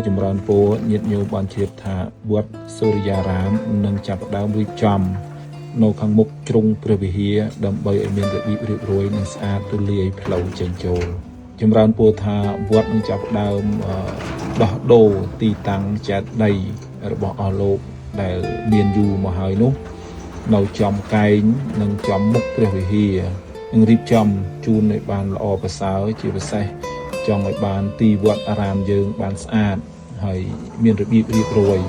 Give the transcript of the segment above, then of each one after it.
ចម្រើនពោញាតិញោមបានជ្រាបថាវត្តសូរិយារាមនឹងចាប់ផ្ដើមរៀបចំនៅខាងមុខជ្រុងព្រះវិហារដើម្បីឲ្យមានរបៀបរៀបរយនិងស្អាតទូលាយផ្លូវចេញចូលចម្រើនពោថាវត្តនឹងចាប់ផ្ដើមដោះដូរទីតាំងចេតិយរបស់អស់លោកដែលមានយូរមកហើយនោះនៅចំកែងនិងចំមុខព្រះវិហារនឹងរៀបចំជូនឲ្យបានល្អប្រសើរជាពិសេសចង់ឲ្យបានទីវត្តអារាមយើងបានស្អាតហើយមានរបៀបរៀបរយ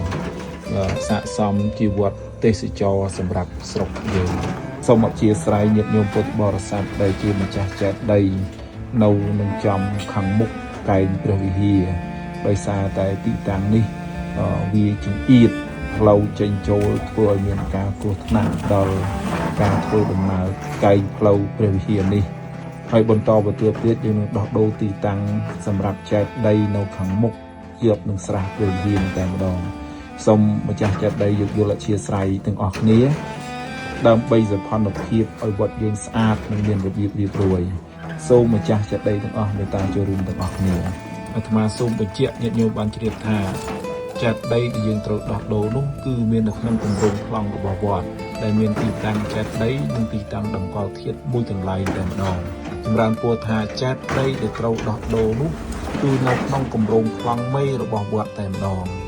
ស័ក្តិសមជាវត្តទេសចរសម្រាប់ស្រុកយើងសូមអធិស្ឋានញាតិញោមពុទ្ធបរិស័ទដែលជាម្ចាស់ចេតិយនៅនឹងចំខាងមុខកែងព្រះវិហារដោយសារតែទីតាំងនេះវាចង្អៀតផ្លូវចេញចូលធ្វើឲ្យមានការគ្រោះថ្នាក់ដល់ការធ្វើដំណើរកែងផ្លូវព្រះវិហារនេះហើយបន្តបន្ទាប់ទៀតយើងនឹងដោះដូរទីតាំងសម្រាប់ចេតិយនៅខាងមុខជាប់នឹងស្រះព្រះវិហារតែម្ដងសូមម្ចាស់ចេតិយយោគយល់អធ្យាស្រ័យទាំងអស់គ្នាដើម្បីសន្តិភាពឲ្យវត្តយើងស្អាតនិងមានរបៀបរៀបរយសូមម្ចាស់ចេតិយទាំងអស់មេត្តាចូលរួមទាំងអស់គ្នាអាត្មាសូមបញ្ជាក់ញាតិញោមបានជ្រាបថាចេតិយដែលយើងត្រូវដោះដូរនោះគឺមាននៅក្នុងគម្រោងប្លង់របស់វត្តដែលមានទីតាំងចេតិយនិងទីតាំងតម្កល់ធាតុមួយកន្លែងតែម្ដងចម្រើនពោលថាចេតិយដែលត្រូវដោះដូរនោះគឺនៅក្នុងគម្រោងប្លង់មេរបស់វត្តតែម្ដង